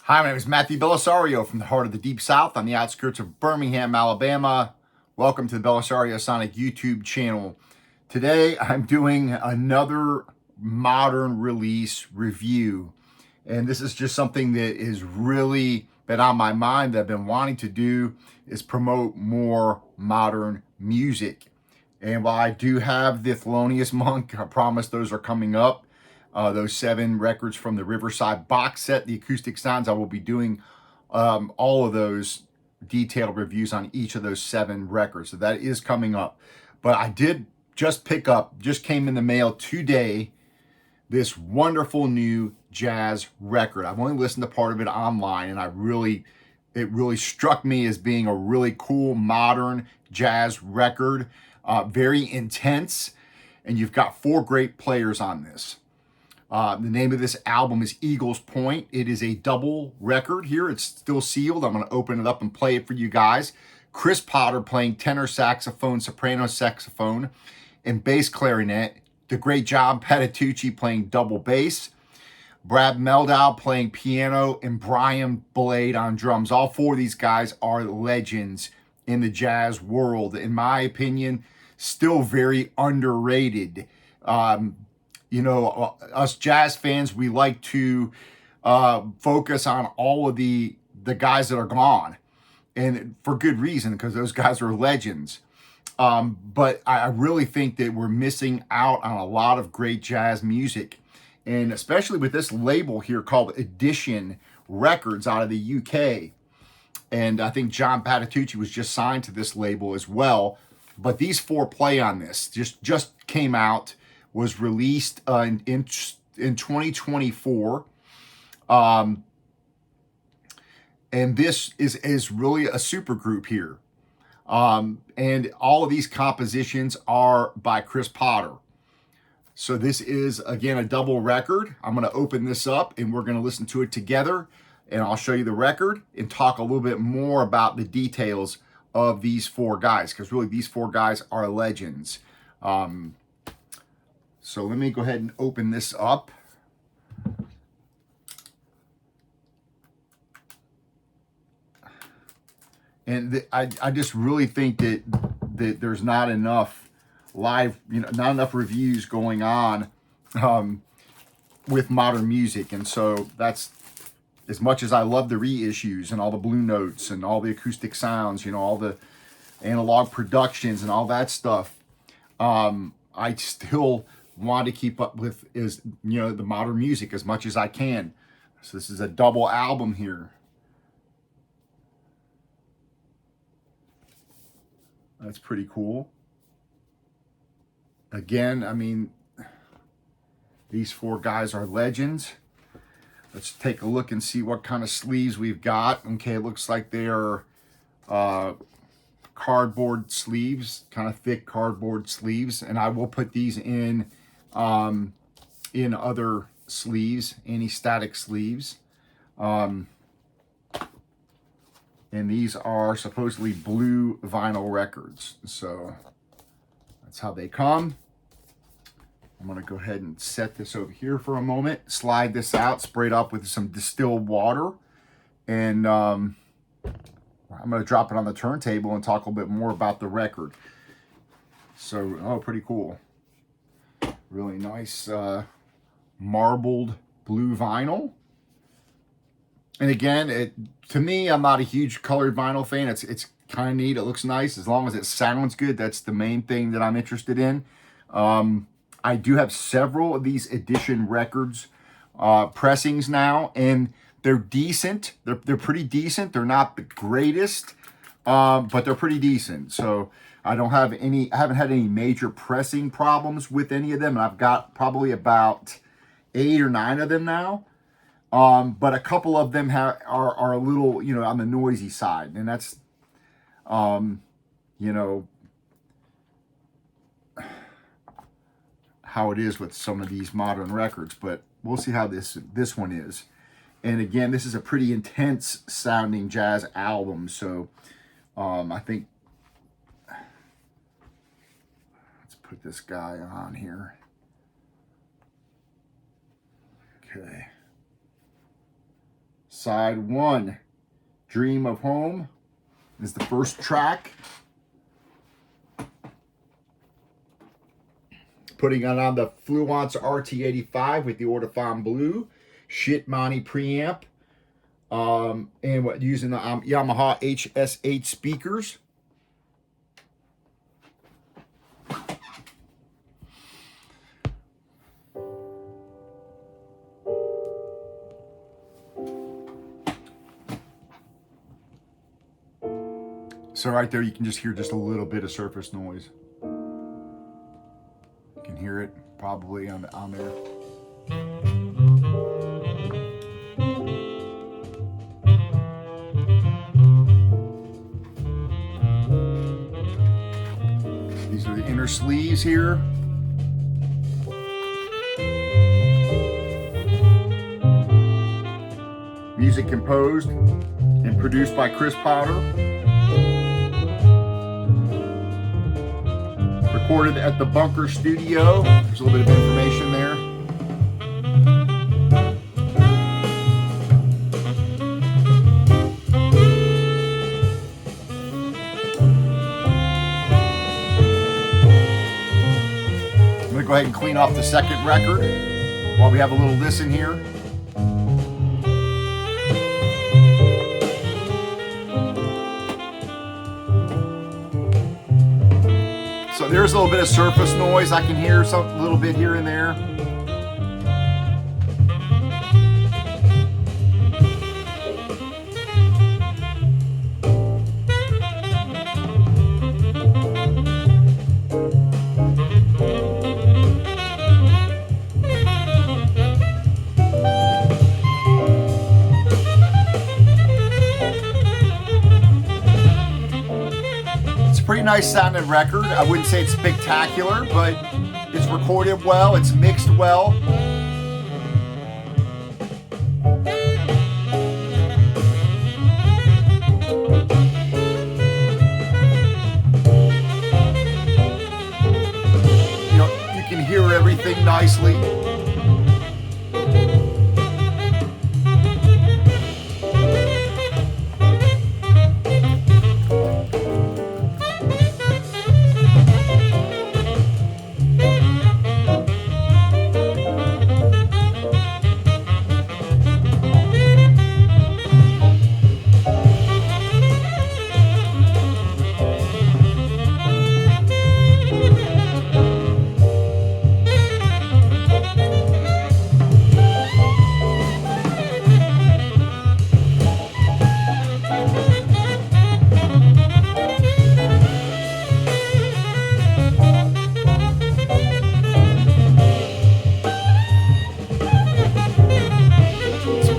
Hi, my name is Matthew Bellisario from the heart of the Deep South on the outskirts of Birmingham, Alabama. Welcome to the BellisarioSonic YouTube channel. Today, I'm doing another modern release review. And this is just something that has really been on my mind that I've been wanting to do is promote more modern music. And while I do have the Thelonious Monk, I promise those are coming up. Those 7 records from the Riverside box set, the acoustic sounds, I will be doing all of those detailed reviews on each of those 7 records. So that is coming up. But I did just came in the mail today, this wonderful new jazz record. I've only listened to part of it online, and it really struck me as being a really cool modern jazz record, very intense, and you've got 4 great players on this. The name of this album is Eagles Point. It is a double record here. It's still sealed. I'm going to open it up and play it for you guys. Chris Potter playing tenor saxophone, soprano saxophone, and bass clarinet. The great John Patitucci playing double bass. Brad Mehldau playing piano, and Brian Blade on drums. All 4 of these guys are legends in the jazz world. In my opinion, still very underrated. Us jazz fans, we like to focus on all of the guys that are gone, and for good reason, because those guys are legends. But I really think that we're missing out on a lot of great jazz music, and especially with this label here called Edition Records out of the UK. And I think John Patitucci was just signed to this label as well. But these 4 play on this. Just came out, was released in 2024. And this is really a super group here. And all of these compositions are by Chris Potter. So this is, again, a double record. I'm going to open this up and we're going to listen to it together. And I'll show you the record and talk a little bit more about the details of these 4 guys, because really these 4 guys are legends. So let me go ahead and open this up. And I just really think that there's not enough not enough reviews going on with modern music. And so that's, as much as I love the reissues and all the blue notes and all the acoustic sounds, all the analog productions and all that stuff, I still want to keep up with the modern music as much as I can. So this is a double album here. That's pretty cool. Again, I mean, these 4 guys are legends. Let's take a look and see what kind of sleeves we've got. Okay, it looks like they are cardboard sleeves, kind of thick cardboard sleeves, and I will put these in other sleeves, anti-static sleeves. And these are supposedly blue vinyl records. So that's how they come. I'm going to go ahead and set this over here for a moment, slide this out, spray it up with some distilled water, and I'm going to drop it on the turntable and talk a little bit more about the record. So, pretty cool. Really nice marbled blue vinyl. And again, to me, I'm not a huge colored vinyl fan. It's kind of neat. It looks nice. As long as it sounds good, that's the main thing that I'm interested in. I do have several of these Edition Records pressings now, and they're decent. They're pretty decent. They're not the greatest, but they're pretty decent. So I haven't had any major pressing problems with any of them. And I've got probably about 8 or 9 of them now. But a couple of them are a little, on the noisy side, and that's, how it is with some of these modern records. But we'll see how this one is. And again, this is a pretty intense sounding jazz album. So I think, let's put this guy on here. Okay. Side 1, Dream of Home, is the first track. Putting it on the Fluence RT85 with the Ortofon Blue, Shitmoney preamp, and using the Yamaha HS8 speakers. So right there, you can just hear just a little bit of surface noise. You can hear it probably on there. These are the inner sleeves here. Music composed and produced by Chris Potter. Recorded at the Bunker Studio. There's a little bit of information there. I'm going to go ahead and clean off the second record while we have a little listen here. So there's a little bit of surface noise. I can hear a little bit here and there. Pretty nice sounding record. I wouldn't say it's spectacular, but it's recorded well, it's mixed well. You know, you can hear everything nicely.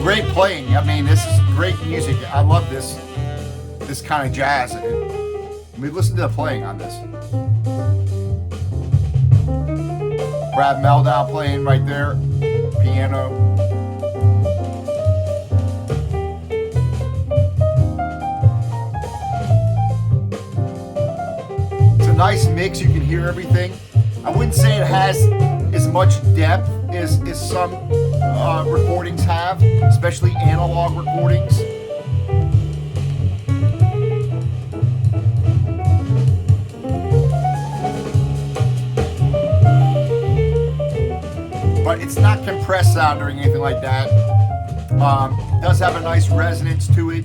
Great playing. I mean, this is great music. I love this kind of jazz. I mean, listen to the playing on this. Brad Mehldau playing right there, piano. It's a nice mix. You can hear everything. I wouldn't say it has as much depth as some recordings have, especially analog recordings. But it's not compressed sound or anything like that. It does have a nice resonance to it.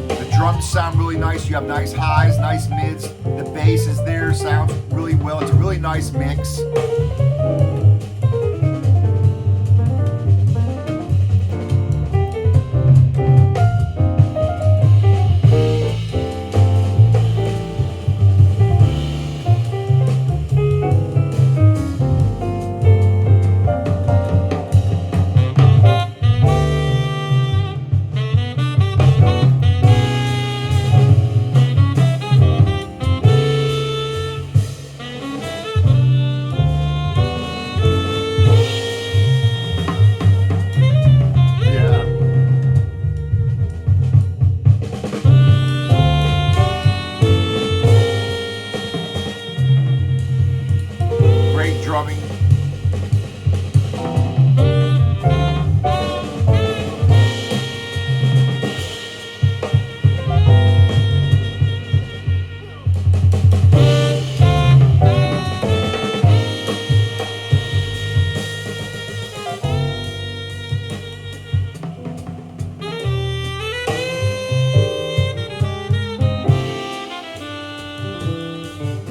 The drums sound really nice. You have nice highs, nice mids. The bass is there, sounds really well. It's a really nice mix.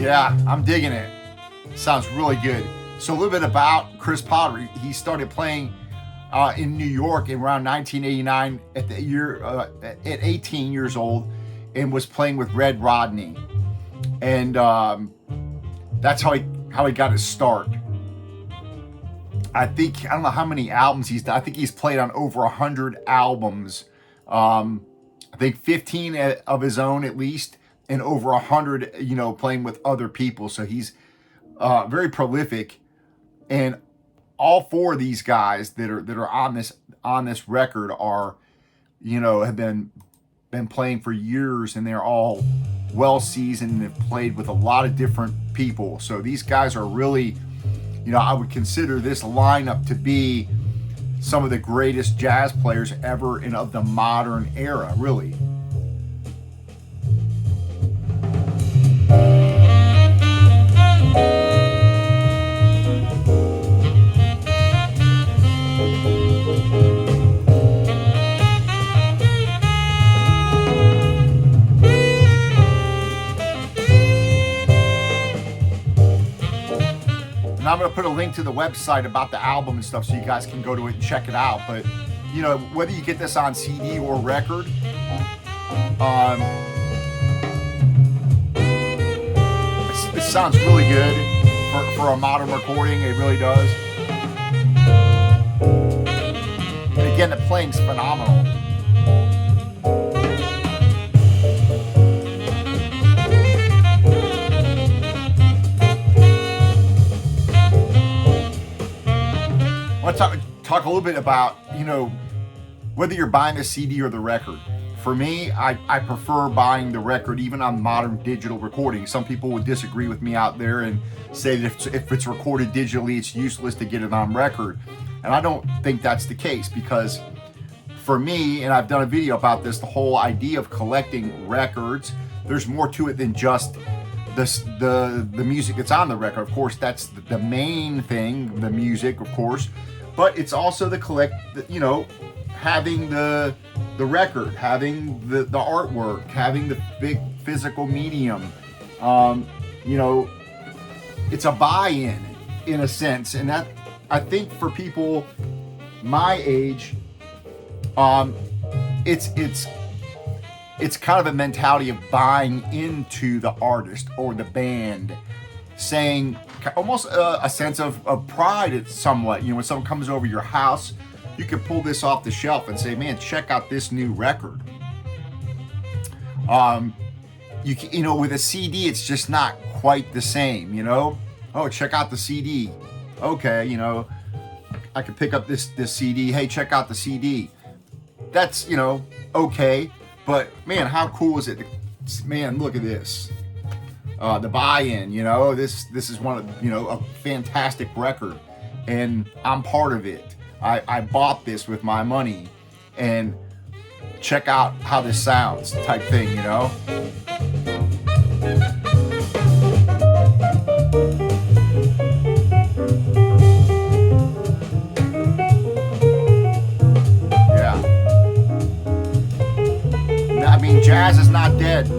Yeah, I'm digging it. Sounds really good. So a little bit about Chris Potter. He started playing in New York in around 1989 at 18 years old, and was playing with Red Rodney, and that's how he got his start. I don't know how many albums he's done. I think he's played on over 100 albums. I think 15 of his own at least, and over 100, playing with other people. So he's very prolific, and all four of these guys that are on this record are, have been playing for years, and they're all well seasoned and have played with a lot of different people. So these guys are really, I would consider this lineup to be some of the greatest jazz players ever and of the modern era, really. And I'm going to put a link to the website about the album and stuff so you guys can go to it and check it out. But, whether you get this on CD or record, it sounds really good for a modern recording. It really does. And again, the playing's phenomenal. I want to talk a little bit about, whether you're buying the CD or the record. For me, I prefer buying the record, even on modern digital recording. Some people would disagree with me out there and say that if it's recorded digitally, it's useless to get it on record. And I don't think that's the case, because for me, and I've done a video about this, the whole idea of collecting records, there's more to it than just the music that's on the record. Of course, that's the main thing, the music, of course, but it's also having the record, having the artwork, having the big physical medium. It's a buy-in in a sense, and that, I think, for people my age, it's kind of a mentality of buying into the artist or the band, saying almost a sense of pride somewhat. When someone comes over your house, you can pull this off the shelf and say, man, check out this new record. With a CD, it's just not quite the same, Oh, check out the CD. Okay, I could pick up this CD. Hey, check out the CD. That's, okay. But man, how cool is it? Man, look at this. The buy-in, this is one of, a fantastic record, and I'm part of it. I bought this with my money, and check out how this sounds, type thing, I mean, jazz is not dead.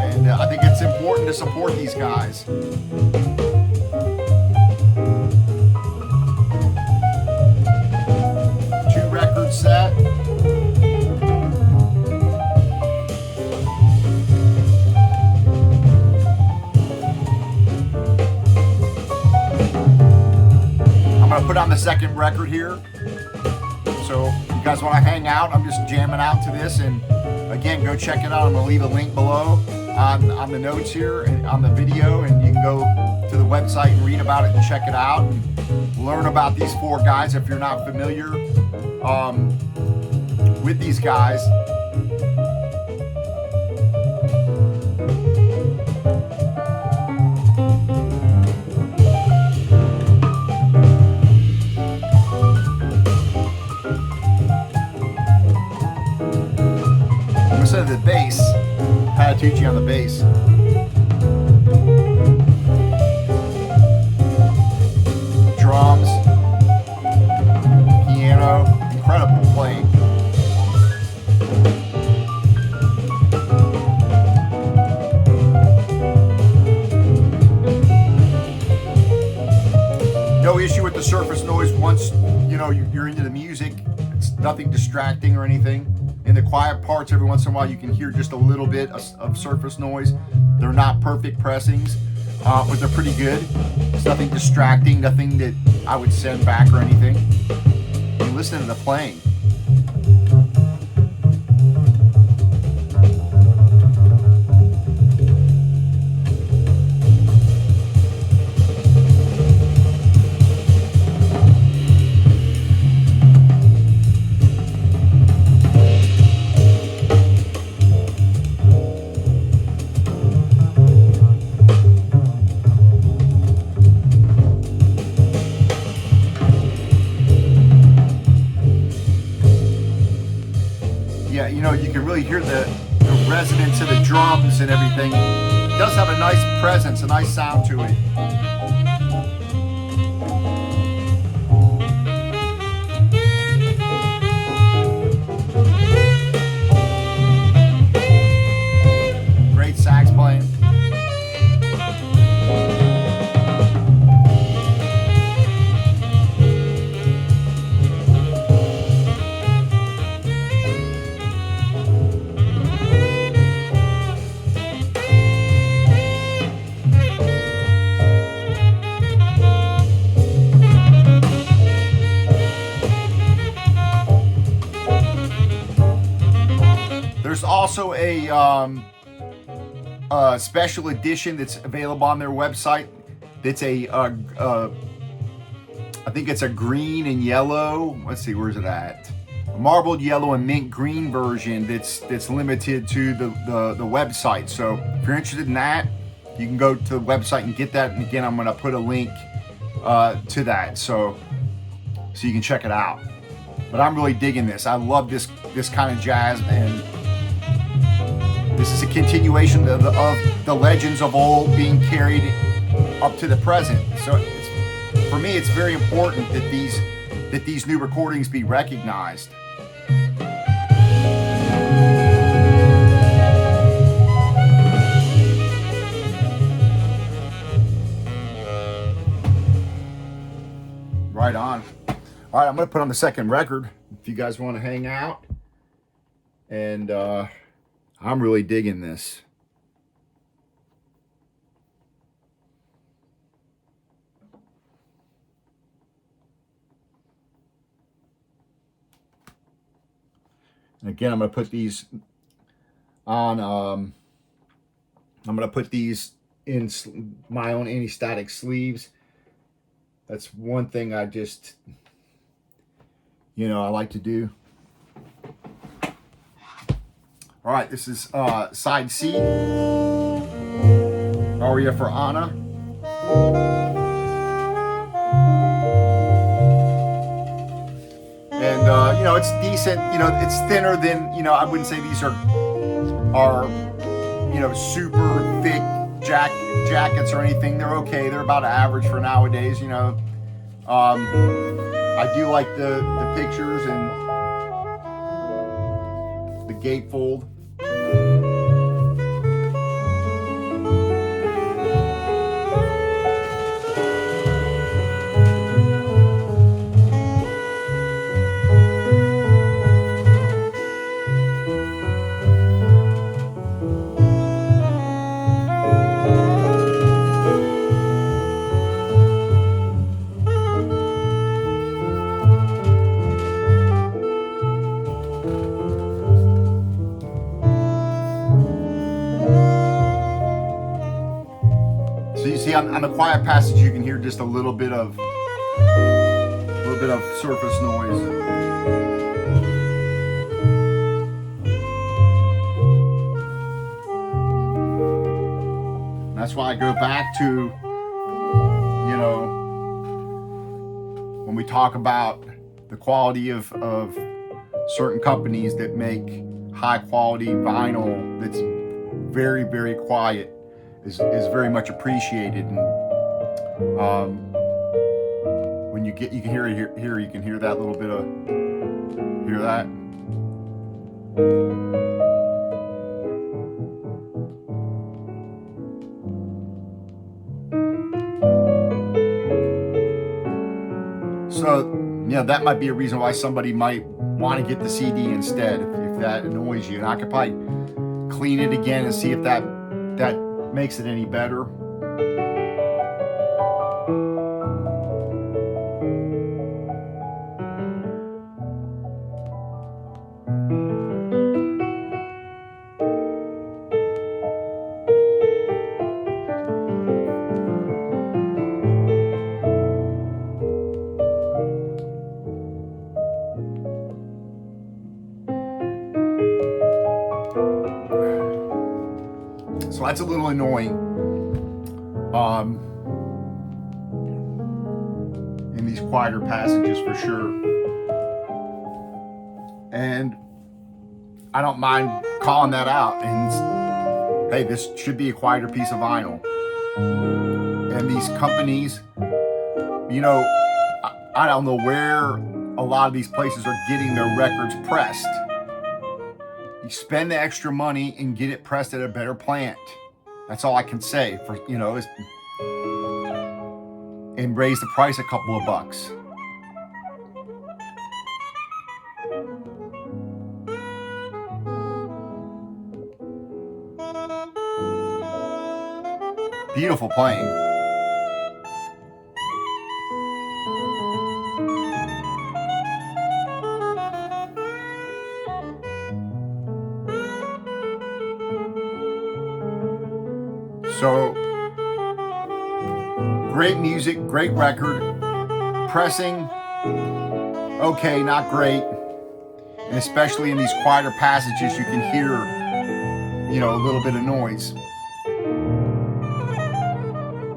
And I think it's important to support these guys. 2 record set. I'm going to put on the second record here. So if you guys want to hang out, I'm just jamming out to this, and again, go check it out. I'm going to leave a link below on the notes here and on the video, and you can go to the website and read about it and check it out and learn about these 4 guys if you're not familiar with these guys. Listen to the bass, Patitucci on the bass. Drums, piano, incredible playing. no issue with the surface noise once, you know, you're into the music. It's nothing distracting or anything. In the quiet parts, every once in a while, you can hear just a little bit of surface noise. They're not perfect pressings, but they're pretty good. It's nothing distracting, nothing that I would send back or anything. And listen to the playing. Yeah, you know, you can really hear the resonance of the drums and everything. It does have a nice presence, a nice sound to it. Great sax playing. There's also a special edition that's available on their website. That's I think it's a green and yellow. Let's see, where's it at? A marbled yellow and mint green version that's limited to the website. So if you're interested in that, you can go to the website and get that. And again, I'm going to put a link to that so you can check it out. But I'm really digging this. I love this kind of jazz, and this is a continuation of the legends of old being carried up to the present. So for me, it's very important that these new recordings be recognized. Right on. All right, I'm going to put on the second record if you guys want to hang out. And I'm really digging this. And again, I'm going to put these on, I'm going to put these in my own anti-static sleeves. That's one thing I just, you know, I like to do. All right, this is side C, Aria for Anna. And, you know, it's decent. You know, it's thinner than, you know, I wouldn't say these are you know, super thick jackets or anything. They're okay. They're about average for nowadays, you know. I do like the pictures and the gatefold. So you see on the quiet passage, you can hear just a little bit of surface noise. That's why I go back to, you know, when we talk about the quality of certain companies that make high quality vinyl that's very, very quiet is very much appreciated. And when you can hear it here, you can hear that little bit of, hear that? So, that might be a reason why somebody might want to get the CD instead, if that annoys you. And I could probably clean it again and see if that makes it any better. So that's a little annoying in these quieter passages for sure. And I don't mind calling that out. And hey, this should be a quieter piece of vinyl. And these companies, I don't know where a lot of these places are getting their records pressed. You spend the extra money and get it pressed at a better plant. That's all I can say for, and raise the price a couple of bucks. Beautiful playing. So, great music, great record. Pressing, okay, not great. And especially in these quieter passages, you can hear, a little bit of noise.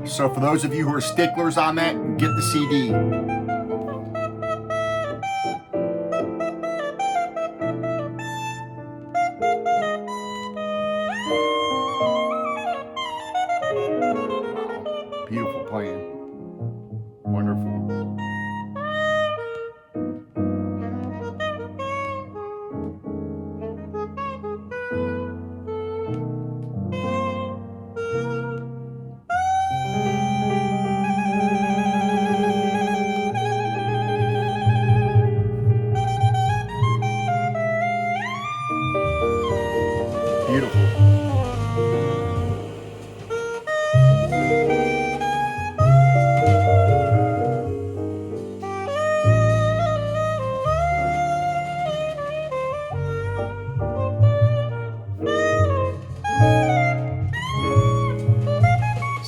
So for those of you who are sticklers on that, get the CD. Wow, beautiful playing. Wonderful. Beautiful.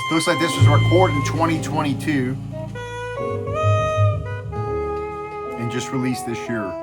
So looks like this was recorded in 2022 and just released this year.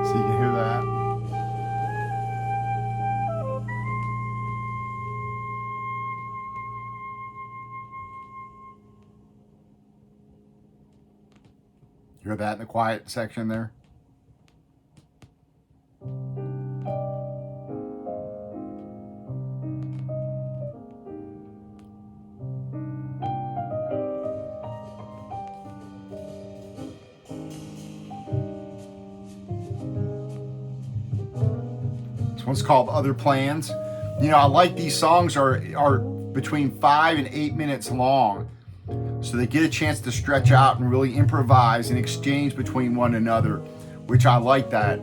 So you can hear that. You hear that in the quiet section there? One's called Other Plans. I like these songs are between 5 and 8 minutes long. So they get a chance to stretch out and really improvise and exchange between one another, which I like that.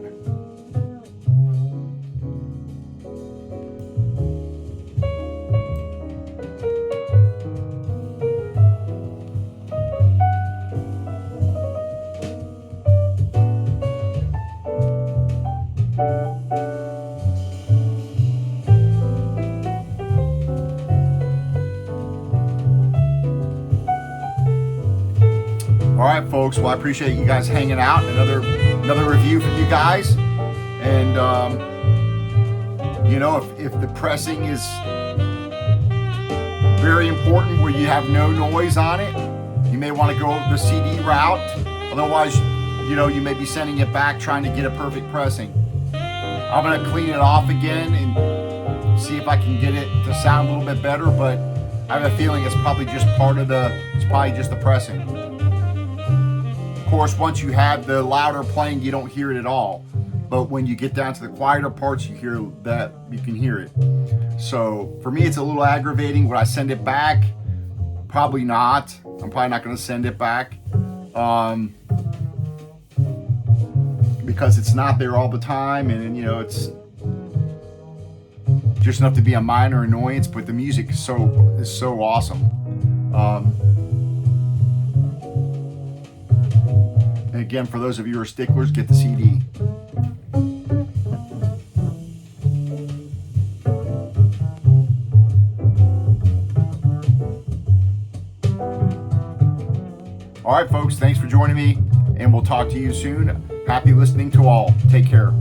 All right, folks. Well, I appreciate you guys hanging out. Another review for you guys. And you know, if the pressing is very important where you have no noise on it, you may want to go the CD route. Otherwise, you know, you may be sending it back trying to get a perfect pressing. I'm going to clean it off again and see if I can get it to sound a little bit better, but I have a feeling it's probably just the pressing. Of course, once you have the louder playing, you don't hear it at all. But when you get down to the quieter parts, you hear that, you can hear it. So for me, it's a little aggravating. Would I send it back? Probably not. I'm probably not going to send it back. Because it's not there all the time, and you know, it's just enough to be a minor annoyance, but the music is so awesome. And again, for those of you who are sticklers, get the CD. All right, folks, thanks for joining me, and we'll talk to you soon. Happy listening to all. Take care.